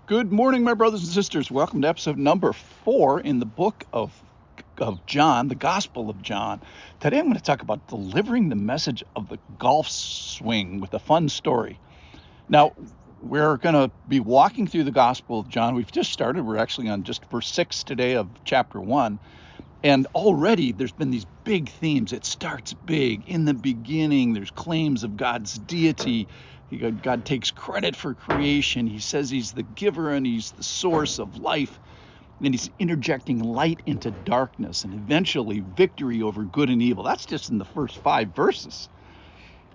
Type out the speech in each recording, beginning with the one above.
Good morning, my brothers and sisters. Welcome to episode number 4 in the book of John, the Gospel of John. Today I'm going to talk about delivering the message of the golf swing with a fun story. Now, we're going to be walking through the Gospel of John. We've just started. We're actually on just verse 6 today of chapter 1. And already there's been these big themes. It starts big. In the beginning, there's claims of God's deity. God takes credit for creation. He says he's the giver and he's the source of life. And he's interjecting light into darkness and eventually victory over good and evil. That's just in the first 5 verses.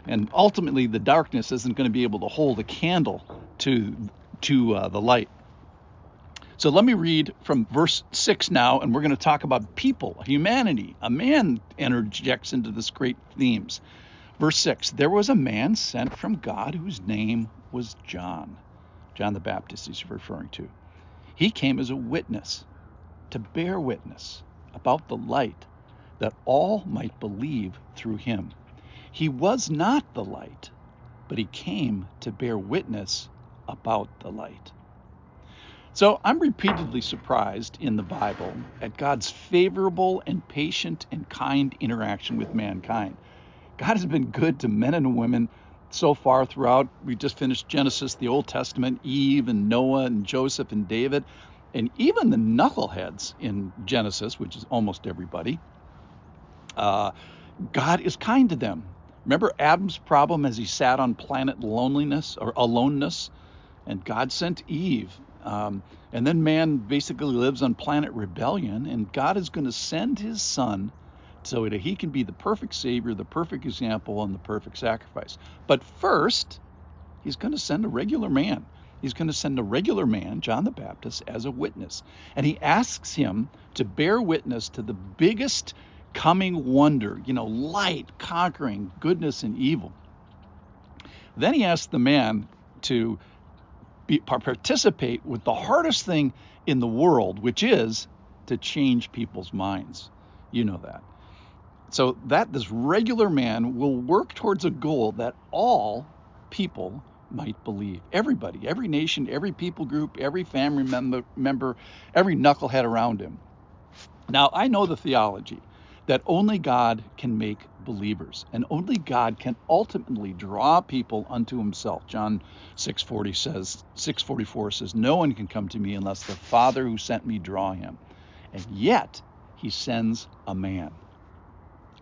And ultimately, the darkness isn't going to be able to hold a candle to the light. So let me read from verse 6 now, and we're going to talk about people, humanity. A man interjects into this great themes. Verse 6, there was a man sent from God whose name was John. John the Baptist he's referring to. He came as a witness, to bear witness about the light, that all might believe through him. He was not the light, but he came to bear witness about the light. So I'm repeatedly surprised in the Bible at God's favorable and patient and kind interaction with mankind. God has been good to men and women so far throughout. We just finished Genesis, the Old Testament, Eve and Noah and Joseph and David, and even the knuckleheads in Genesis, which is almost everybody. God is kind to them. Remember Adam's problem as he sat on planet loneliness or aloneness, and God sent Eve. And then man basically lives on planet rebellion, and God is going to send his son so that he can be the perfect savior, the perfect example, and the perfect sacrifice. But first, he's going to send a regular man. He's going to send a regular man, John the Baptist, as a witness. And he asks him to bear witness to the biggest coming wonder, light conquering goodness and evil. Then he asks the man to participate with the hardest thing in the world, which is to change people's minds. You know that. So that this regular man will work towards a goal that all people might believe. Everybody, every nation, every people group, every family member, every knucklehead around him. Now, I know the theology that only God can make believers, and only God can ultimately draw people unto himself. John 6:44 says, no one can come to me unless the Father who sent me draw him. And yet he sends a man,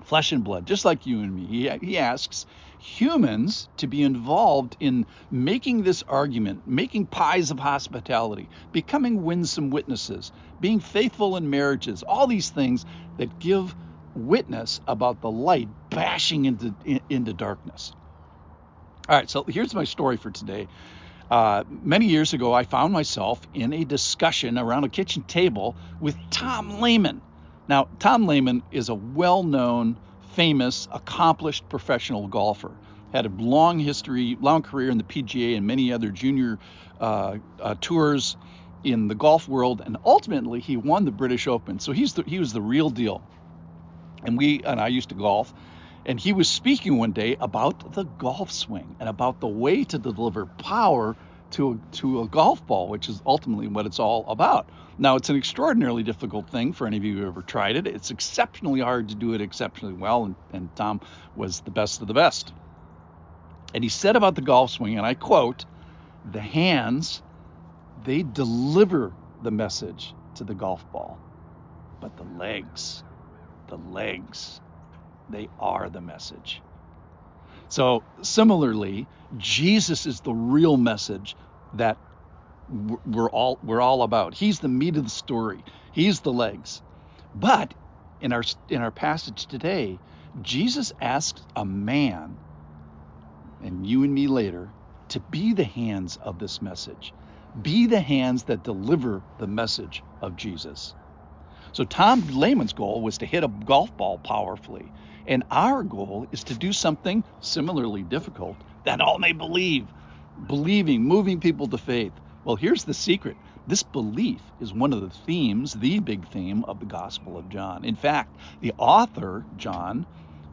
flesh and blood, just like you and me. He asks humans to be involved in making this argument, making pies of hospitality, becoming winsome witnesses, being faithful in marriages, all these things that give witness about the light bashing into darkness. All right, so here's my story for today. Many years ago, I found myself in a discussion around a kitchen table with Tom Lehman. Now, Tom Lehman is a well-known, famous, accomplished professional golfer. Had a long career in the PGA and many other junior tours in the golf world, and ultimately he won the British Open. So he was the real deal. And I used to golf, and he was speaking one day about the golf swing and about the way to deliver power to a golf ball, which is ultimately what it's all about. Now, it's an extraordinarily difficult thing for any of you who ever tried it. It's exceptionally hard to do it exceptionally well, and Tom was the best of the best. And he said about the golf swing, and I quote, the hands, they deliver the message to the golf ball, but the legs, they are the message. So similarly, Jesus is the real message that we're all about. He's the meat of the story. He's the legs. But in our passage today, Jesus asks a man, and you and me later, to be the hands of this message. Be the hands that deliver the message of Jesus. So Tom Lehman's goal was to hit a golf ball powerfully. And our goal is to do something similarly difficult that all may believe. Believing, moving people to faith. Well, here's the secret. This belief is one of the themes, the big theme of the Gospel of John. In fact, the author, John,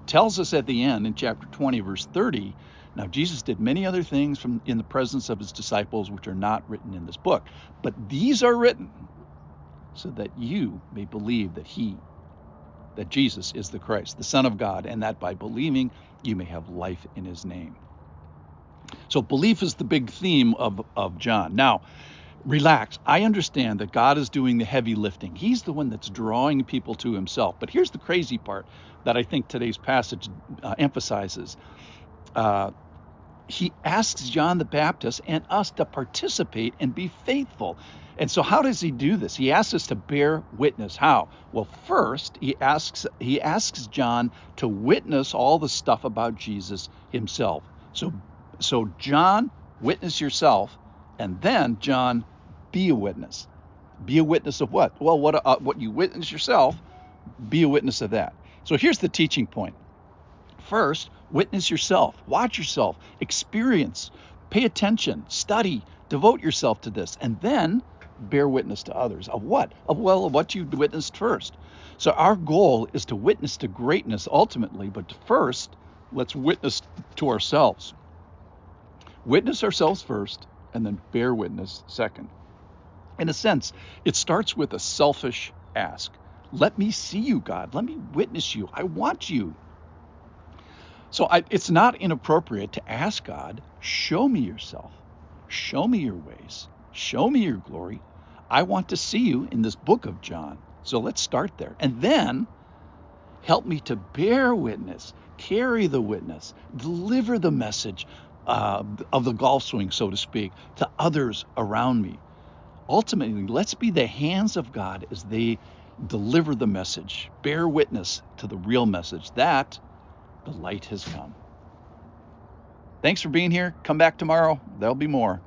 tells us at the end in chapter 20, verse 30, Now, Jesus did many other things in the presence of his disciples, which are not written in this book. But these are written so that you may believe that Jesus is the Christ, the Son of God, and that by believing you may have life in his name. So belief is the big theme of John. Now, relax. I understand that God is doing the heavy lifting. He's the one that's drawing people to himself. But here's the crazy part that I think today's passage emphasizes. He asks John the Baptist and us to participate and be faithful. And so how does he do this? He asks us to bear witness. How? Well, first, he asks John to witness all the stuff about Jesus himself. So John, witness yourself, and then John, be a witness. Be a witness of what? Well, what you witness yourself, be a witness of that. So here's the teaching point. First, witness yourself, watch yourself, experience, pay attention, study, devote yourself to this, and then bear witness to others. Of what? Of what you witnessed first. So our goal is to witness to greatness ultimately, but first, let's witness to ourselves. Witness ourselves first, and then bear witness second. In a sense, it starts with a selfish ask. Let me see you, God. Let me witness you. I want you. So it's not inappropriate to ask God, show me yourself. Show me your ways. Show me your glory. I want to see you in this book of John. So let's start there. And then help me to bear witness, carry the witness, deliver the message of the golf swing, so to speak, to others around me. Ultimately, let's be the hands of God as they deliver the message, bear witness to the real message that the light has come. Thanks for being here. Come back tomorrow. There'll be more.